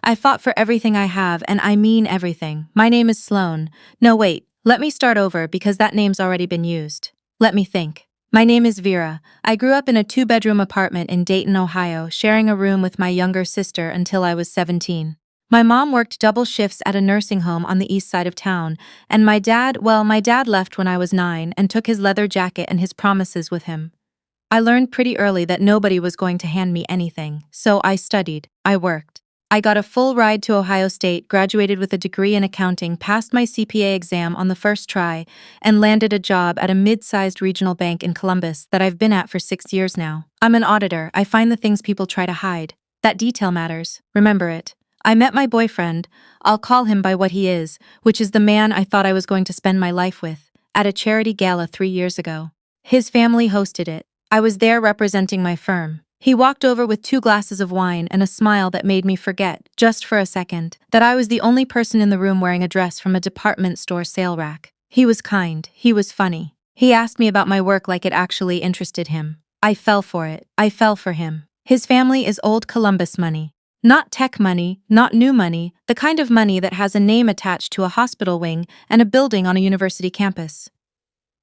I fought for everything I have, and I mean everything. My name is Sloan. No, wait, let me start over because that name's already been used. Let me think. My name is Vera. I grew up in a 2-bedroom apartment in Dayton, Ohio, sharing a room with my younger sister until I was 17. My mom worked double shifts at a nursing home on the east side of town, and my dad left when I was 9 and took his leather jacket and his promises with him. I learned pretty early that nobody was going to hand me anything, so I studied, I worked. I got a full ride to Ohio State, graduated with a degree in accounting, passed my CPA exam on the first try, and landed a job at a mid-sized regional bank in Columbus that I've been at for 6 years now. I'm an auditor. I find the things people try to hide. That detail matters. Remember it. I met my boyfriend, I'll call him by what he is, which is the man I thought I was going to spend my life with, at a charity gala 3 years ago. His family hosted it. I was there representing my firm. He walked over with 2 glasses of wine and a smile that made me forget, just for a second, that I was the only person in the room wearing a dress from a department store sale rack. He was kind. He was funny. He asked me about my work like it actually interested him. I fell for it. I fell for him. His family is old Columbus money. Not tech money, not new money, the kind of money that has a name attached to a hospital wing and a building on a university campus.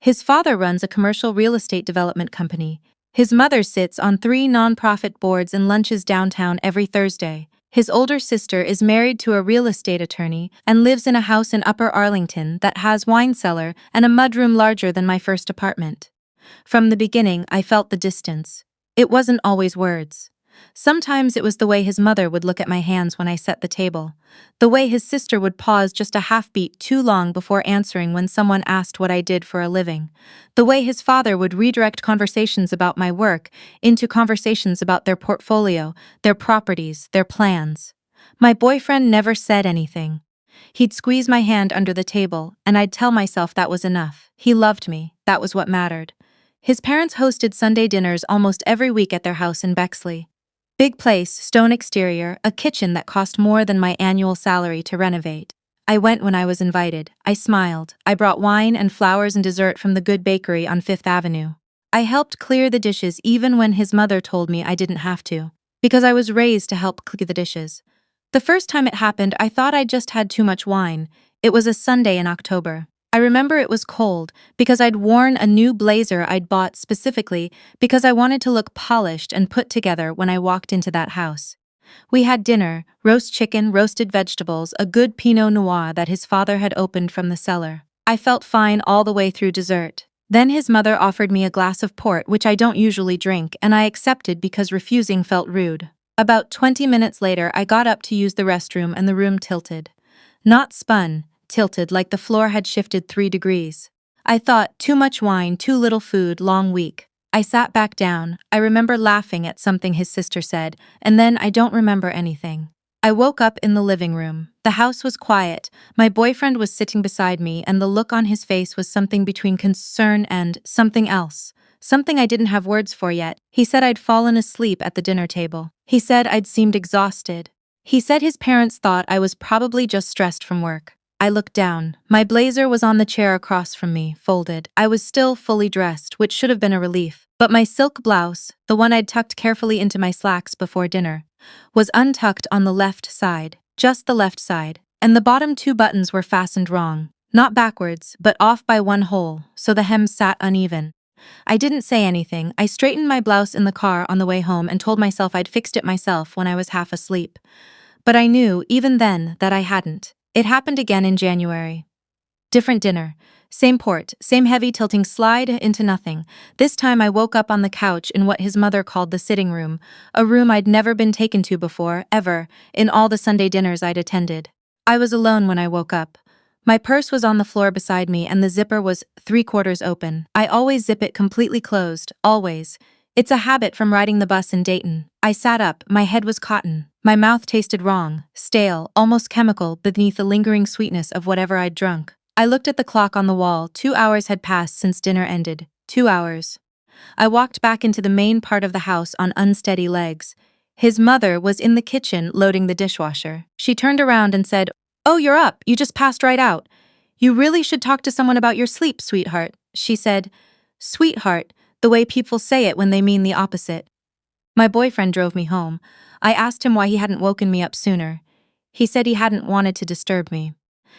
His father runs a commercial real estate development company. His mother sits on 3 nonprofit boards and lunches downtown every Thursday. His older sister is married to a real estate attorney and lives in a house in Upper Arlington that has wine cellar and a mudroom larger than my first apartment. From the beginning, I felt the distance. It wasn't always words. Sometimes it was the way his mother would look at my hands when I set the table, the way his sister would pause just a half beat too long before answering when someone asked what I did for a living, the way his father would redirect conversations about my work into conversations about their portfolio, their properties, their plans. My boyfriend never said anything. He'd squeeze my hand under the table, and I'd tell myself that was enough. He loved me. That was what mattered. His parents hosted Sunday dinners almost every week at their house in Bexley. Big place, stone exterior, a kitchen that cost more than my annual salary to renovate. I went when I was invited. I smiled. I brought wine and flowers and dessert from the good bakery on 5th Avenue. I helped clear the dishes even when his mother told me I didn't have to, because I was raised to help clear the dishes. The first time it happened, I thought I'd just had too much wine. It was a Sunday in October. I remember it was cold because I'd worn a new blazer I'd bought specifically because I wanted to look polished and put together when I walked into that house. We had dinner, roast chicken, roasted vegetables, a good Pinot Noir that his father had opened from the cellar. I felt fine all the way through dessert. Then his mother offered me a glass of port, which I don't usually drink, and I accepted because refusing felt rude. About 20 minutes later, I got up to use the restroom and the room tilted. Not spun. Tilted like the floor had shifted 3 degrees. I thought, too much wine, too little food, long week. I sat back down. I remember laughing at something his sister said, and then I don't remember anything. I woke up in the living room. The house was quiet. My boyfriend was sitting beside me, and the look on his face was something between concern and something else. Something I didn't have words for yet. He said I'd fallen asleep at the dinner table. He said I'd seemed exhausted. He said his parents thought I was probably just stressed from work. I looked down. My blazer was on the chair across from me, folded. I was still fully dressed, which should have been a relief. But my silk blouse, the one I'd tucked carefully into my slacks before dinner, was untucked on the left side, just the left side, and the bottom 2 buttons were fastened wrong. Not backwards, but off by 1 hole, so the hem sat uneven. I didn't say anything. I straightened my blouse in the car on the way home and told myself I'd fixed it myself when I was half asleep. But I knew, even then, that I hadn't. It happened again in January. Different dinner. Same port, same heavy tilting slide into nothing. This time I woke up on the couch in what his mother called the sitting room, a room I'd never been taken to before, ever, in all the Sunday dinners I'd attended. I was alone when I woke up. My purse was on the floor beside me and the zipper was 3/4 open. I always zip it completely closed, always. It's a habit from riding the bus in Dayton. I sat up, my head was cotton. My mouth tasted wrong, stale, almost chemical beneath the lingering sweetness of whatever I'd drunk. I looked at the clock on the wall. 2 hours had passed since dinner ended. 2 hours. I walked back into the main part of the house on unsteady legs. His mother was in the kitchen loading the dishwasher. She turned around and said, "Oh, you're up. You just passed right out. You really should talk to someone about your sleep, sweetheart," she said. Sweetheart, the way people say it when they mean the opposite. My boyfriend drove me home. I asked him why he hadn't woken me up sooner. He said he hadn't wanted to disturb me.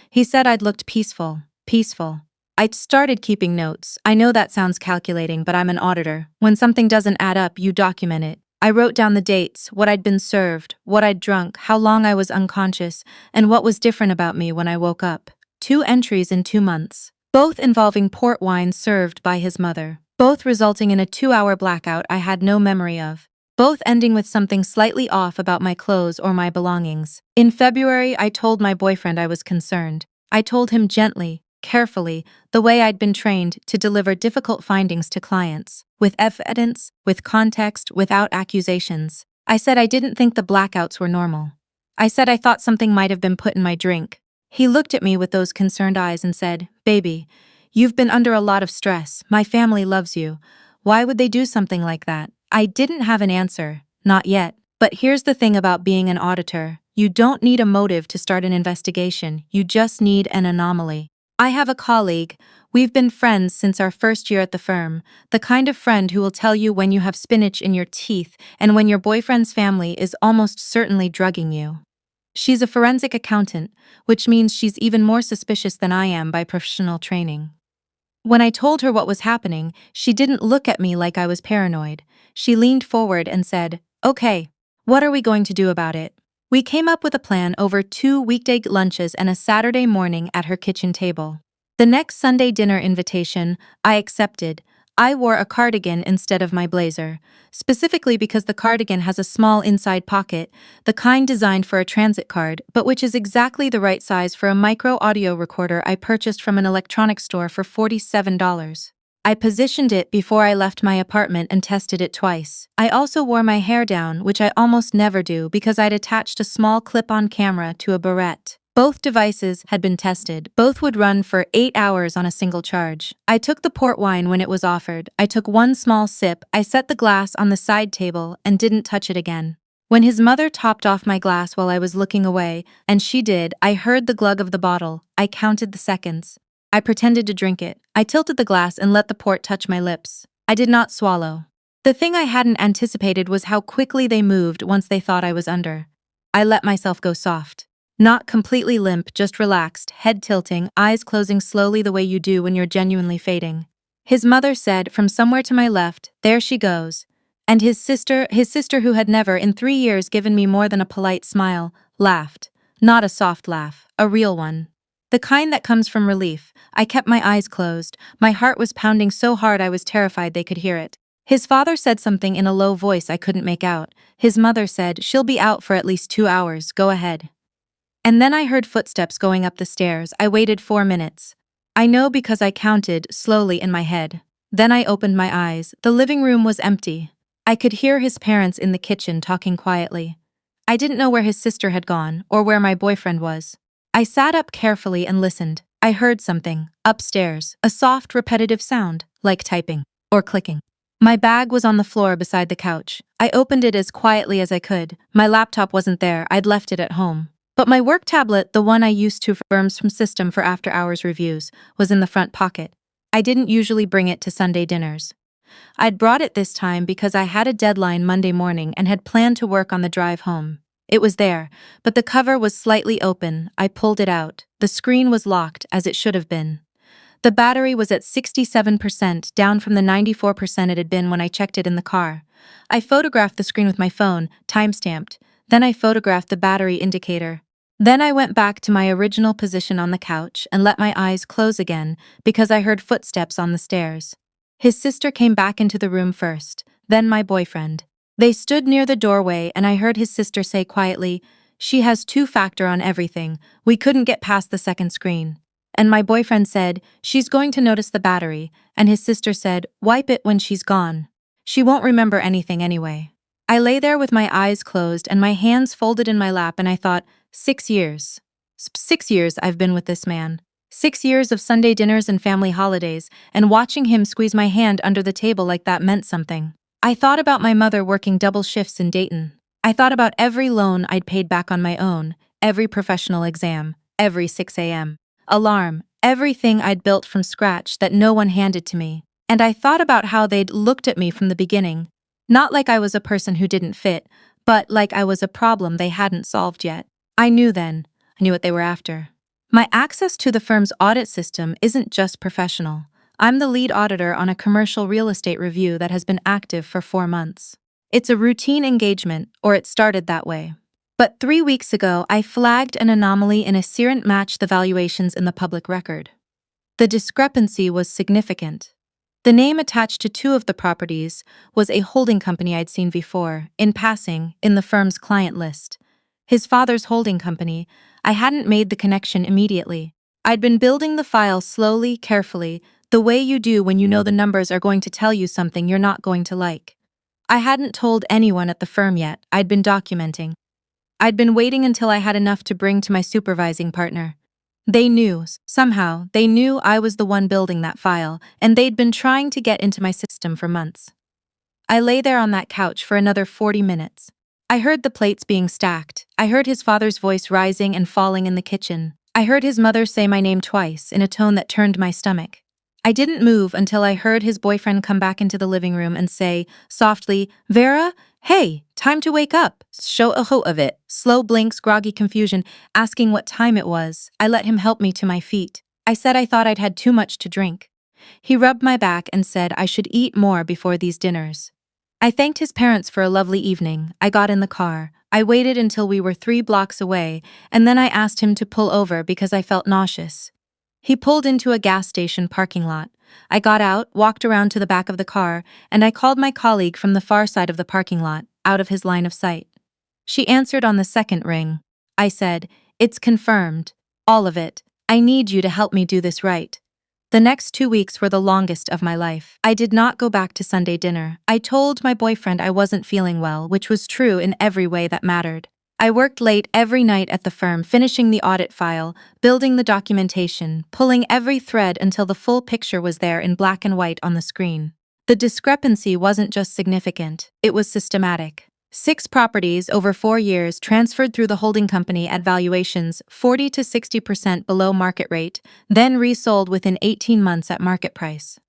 He said I'd looked peaceful, peaceful. I started keeping notes. I know that sounds calculating, but I'm an auditor. When something doesn't add up, you document it. I wrote down the dates, what I'd been served, what I'd drunk, how long I was unconscious, and what was different about me when I woke up. 2 entries in 2 months, both involving port wine served by his mother, both resulting in a 2-hour blackout I had no memory of, both ending with something slightly off about my clothes or my belongings. In February, I told my boyfriend I was concerned. I told him gently, carefully, the way I'd been trained to deliver difficult findings to clients, with evidence, with context, without accusations. I said I didn't think the blackouts were normal. I said I thought something might have been put in my drink. He looked at me with those concerned eyes and said, "Baby, you've been under a lot of stress. My family loves you. Why would they do something like that?" I didn't have an answer, not yet. But here's the thing about being an auditor. You don't need a motive to start an investigation, you just need an anomaly. I have a colleague. We've been friends since our first year at the firm, the kind of friend who will tell you when you have spinach in your teeth and when your boyfriend's family is almost certainly drugging you. She's a forensic accountant, which means she's even more suspicious than I am by professional training. When I told her what was happening, she didn't look at me like I was paranoid. She leaned forward and said, "Okay, what are we going to do about it?" We came up with a plan over 2 weekday lunches and a Saturday morning at her kitchen table. The next Sunday dinner invitation, I accepted. I wore a cardigan instead of my blazer, specifically because the cardigan has a small inside pocket, the kind designed for a transit card, but which is exactly the right size for a micro audio recorder I purchased from an electronics store for $47. I positioned it before I left my apartment and tested it twice. I also wore my hair down, which I almost never do because I'd attached a small clip-on camera to a barrette. Both devices had been tested. Both would run for 8 hours on a single charge. I took the port wine when it was offered. I took one small sip, I set the glass on the side table, and didn't touch it again. When his mother topped off my glass while I was looking away, and she did, I heard the glug of the bottle. I counted the seconds. I pretended to drink it. I tilted the glass and let the port touch my lips. I did not swallow. The thing I hadn't anticipated was how quickly they moved once they thought I was under. I let myself go soft. Not completely limp, just relaxed, head tilting, eyes closing slowly the way you do when you're genuinely fading. His mother said, from somewhere to my left, "There she goes." And his sister who had never in 3 years given me more than a polite smile, laughed. Not a soft laugh, a real one. The kind that comes from relief. I kept my eyes closed. My heart was pounding so hard I was terrified they could hear it. His father said something in a low voice I couldn't make out. His mother said, "She'll be out for at least 2 hours, go ahead." And then I heard footsteps going up the stairs. I waited 4 minutes. I know because I counted slowly in my head. Then I opened my eyes. The living room was empty. I could hear his parents in the kitchen talking quietly. I didn't know where his sister had gone or where my boyfriend was. I sat up carefully and listened. I heard something, upstairs, a soft, repetitive sound, like typing or clicking. My bag was on the floor beside the couch. I opened it as quietly as I could. My laptop wasn't there. I'd left it at home. But my work tablet, the one I used to firm's from system for after-hours reviews, was in the front pocket. I didn't usually bring it to Sunday dinners. I'd brought it this time because I had a deadline Monday morning and had planned to work on the drive home. It was there, but the cover was slightly open. I pulled it out. The screen was locked, as it should have been. The battery was at 67%, down from the 94% it had been when I checked it in the car. I photographed the screen with my phone, time-stamped. Then I photographed the battery indicator. Then I went back to my original position on the couch and let my eyes close again because I heard footsteps on the stairs. His sister came back into the room first, then my boyfriend. They stood near the doorway and I heard his sister say quietly, "She has 2-factor on everything. We couldn't get past the second screen." And my boyfriend said, "She's going to notice the battery," and his sister said, "Wipe it when she's gone. She won't remember anything anyway." I lay there with my eyes closed and my hands folded in my lap and I thought, 6 years. 6 years I've been with this man. 6 years of Sunday dinners and family holidays, and watching him squeeze my hand under the table like that meant something. I thought about my mother working double shifts in Dayton. I thought about every loan I'd paid back on my own, every professional exam, every 6 a.m. alarm, everything I'd built from scratch that no one handed to me. And I thought about how they'd looked at me from the beginning. Not like I was a person who didn't fit, but like I was a problem they hadn't solved yet. I knew then. I knew what they were after. My access to the firm's audit system isn't just professional. I'm the lead auditor on a commercial real estate review that has been active for 4 months. It's a routine engagement, or it started that way. But 3 weeks ago, I flagged an anomaly in a Serent match the valuations in the public record. The discrepancy was significant. The name attached to two of the properties was a holding company I'd seen before, in passing, in the firm's client list. His father's holding company. I hadn't made the connection immediately. I'd been building the file slowly, carefully, the way you do when you know the numbers are going to tell you something you're not going to like. I hadn't told anyone at the firm yet. I'd been documenting. I'd been waiting until I had enough to bring to my supervising partner. They knew, somehow, they knew I was the one building that file, and they'd been trying to get into my system for months. I lay there on that couch for another 40 minutes. I heard the plates being stacked. I heard his father's voice rising and falling in the kitchen. I heard his mother say my name twice in a tone that turned my stomach. I didn't move until I heard his boyfriend come back into the living room and say, softly, Vera, hey, time to wake up. Show a ho of it. Slow blinks, groggy confusion, asking what time it was. I let him help me to my feet. I said I thought I'd had too much to drink. He rubbed my back and said I should eat more before these dinners. I thanked his parents for a lovely evening. I got in the car. I waited until we were 3 blocks away, and then I asked him to pull over because I felt nauseous. He pulled into a gas station parking lot. I got out, walked around to the back of the car, and I called my colleague from the far side of the parking lot, out of his line of sight. She answered on the second ring. I said, it's confirmed. All of it. I need you to help me do this right. The next 2 weeks were the longest of my life. I did not go back to Sunday dinner. I told my boyfriend I wasn't feeling well, which was true in every way that mattered. I worked late every night at the firm, finishing the audit file, building the documentation, pulling every thread until the full picture was there in black and white on the screen. The discrepancy wasn't just significant, it was systematic. 6 properties over 4 years transferred through the holding company at valuations 40 to 60% below market rate, then resold within 18 months at market price.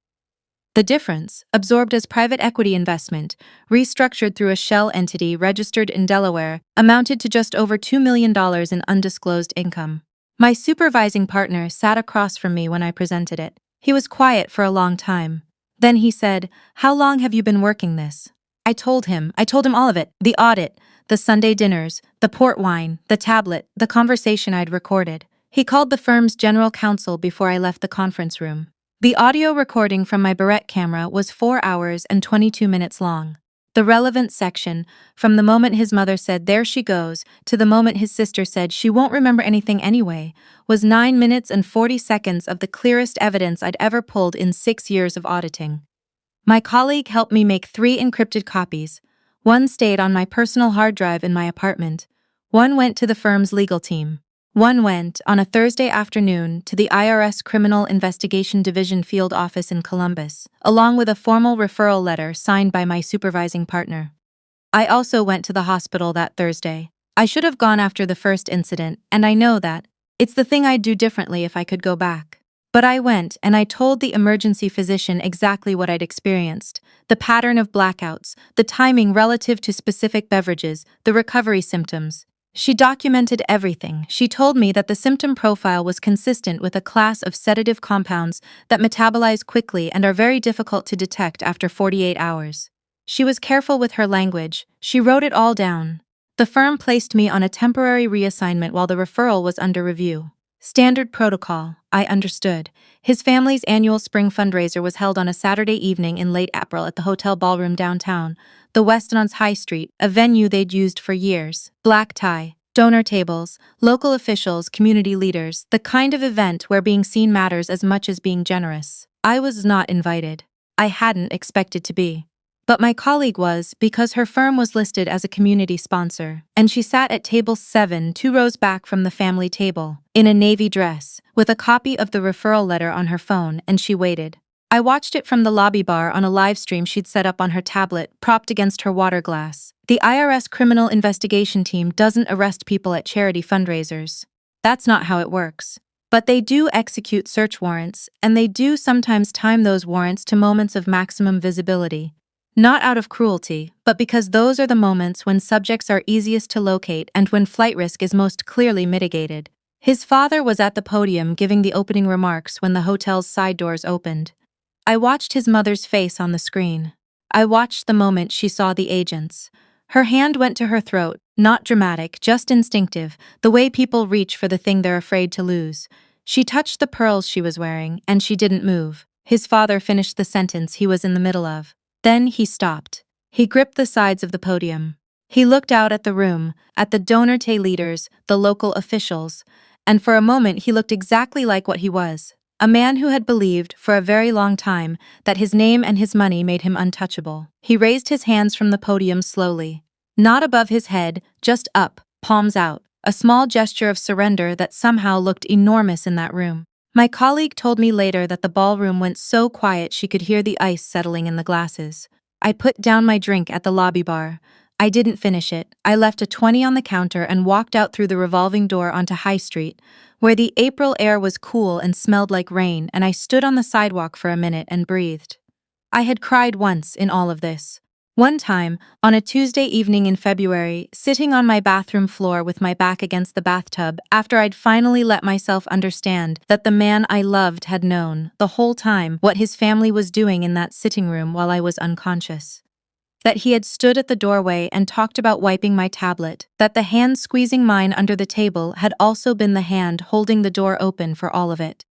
The difference, absorbed as private equity investment, restructured through a shell entity registered in Delaware, amounted to just over $2 million in undisclosed income. My supervising partner sat across from me when I presented it. He was quiet for a long time. Then he said, "How long have you been working this?" I told him all of it, the audit, the Sunday dinners, the port wine, the tablet, the conversation I'd recorded. He called the firm's general counsel before I left the conference room. The audio recording from my Barrett camera was 4 hours and 22 minutes long. The relevant section, from the moment his mother said, "There she goes," to the moment his sister said, "She won't remember anything anyway," was 9 minutes and 40 seconds of the clearest evidence I'd ever pulled in 6 years of auditing. My colleague helped me make 3 encrypted copies. One stayed on my personal hard drive in my apartment. One went to the firm's legal team. One went, on a Thursday afternoon, to the IRS Criminal Investigation Division field office in Columbus, along with a formal referral letter signed by my supervising partner. I also went to the hospital that Thursday. I should have gone after the first incident, and I know that. It's the thing I'd do differently if I could go back. But I went, and I told the emergency physician exactly what I'd experienced: the pattern of blackouts, the timing relative to specific beverages, the recovery symptoms. She documented everything. She told me that the symptom profile was consistent with a class of sedative compounds that metabolize quickly and are very difficult to detect after 48 hours. She was careful with her language. She wrote it all down. The firm placed me on a temporary reassignment while the referral was under review. Standard protocol, I understood. His family's annual spring fundraiser was held on a Saturday evening in late April at the Hotel Ballroom downtown, the Weston's High Street, a venue they'd used for years. Black tie, donor tables, local officials, community leaders, the kind of event where being seen matters as much as being generous. I was not invited. I hadn't expected to be. But my colleague was, because her firm was listed as a community sponsor, and she sat at table 7, 2 rows back from the family table, in a navy dress, with a copy of the referral letter on her phone, and she waited. I watched it from the lobby bar on a live stream she'd set up on her tablet, propped against her water glass. The IRS Criminal Investigation Team doesn't arrest people at charity fundraisers. That's not how it works. But they do execute search warrants, and they do sometimes time those warrants to moments of maximum visibility. Not out of cruelty, but because those are the moments when subjects are easiest to locate and when flight risk is most clearly mitigated. His father was at the podium giving the opening remarks when the hotel's side doors opened. I watched his mother's face on the screen. I watched the moment she saw the agents. Her hand went to her throat, not dramatic, just instinctive, the way people reach for the thing they're afraid to lose. She touched the pearls she was wearing, and she didn't move. His father finished the sentence he was in the middle of. Then he stopped. He gripped the sides of the podium. He looked out at the room, at the donor leaders, the local officials, and for a moment he looked exactly like what he was. A man who had believed, for a very long time, that his name and his money made him untouchable. He raised his hands from the podium slowly. Not above his head, just up, palms out, a small gesture of surrender that somehow looked enormous in that room. My colleague told me later that the ballroom went so quiet she could hear the ice settling in the glasses. I put down my drink at the lobby bar. I didn't finish it. I left a 20 on the counter and walked out through the revolving door onto High Street, where the April air was cool and smelled like rain, and I stood on the sidewalk for a minute and breathed. I had cried once in all of this. One time, on a Tuesday evening in February, sitting on my bathroom floor with my back against the bathtub after I'd finally let myself understand that the man I loved had known, the whole time, what his family was doing in that sitting room while I was unconscious. That he had stood at the doorway and talked about wiping my tablet, that the hand squeezing mine under the table had also been the hand holding the door open for all of it.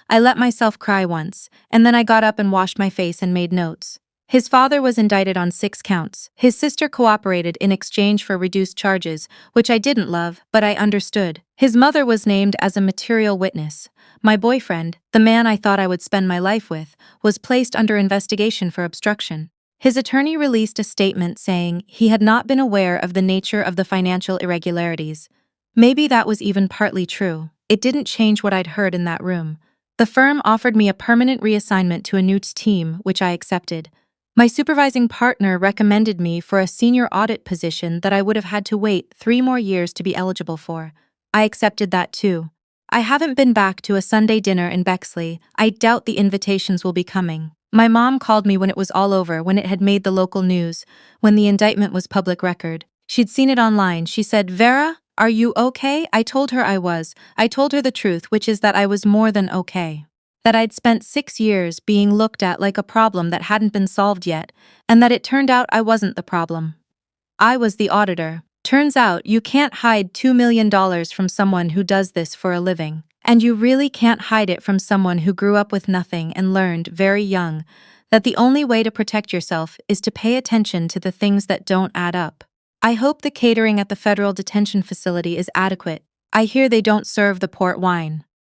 I let myself cry once, and then I got up and washed my face and made notes. His father was indicted on 6 counts. His sister cooperated in exchange for reduced charges, which I didn't love, but I understood. His mother was named as a material witness. My boyfriend, the man I thought I would spend my life with, was placed under investigation for obstruction. His attorney released a statement saying he had not been aware of the nature of the financial irregularities. Maybe that was even partly true. It didn't change what I'd heard in that room. The firm offered me a permanent reassignment to a new team, which I accepted. My supervising partner recommended me for a senior audit position that I would have had to wait 3 more years to be eligible for. I accepted that too. I haven't been back to a Sunday dinner in Bexley. I doubt the invitations will be coming. My mom called me when it was all over, when it had made the local news, when the indictment was public record. She'd seen it online. She said, "Vera, are you okay?" I told her I was. I told her the truth, which is that I was more than okay. That I'd spent 6 years being looked at like a problem that hadn't been solved yet, and that it turned out I wasn't the problem. I was the auditor. Turns out you can't hide $2 million from someone who does this for a living. And you really can't hide it from someone who grew up with nothing and learned very young that the only way to protect yourself is to pay attention to the things that don't add up. I hope the catering at the federal detention facility is adequate. I hear they don't serve the port wine.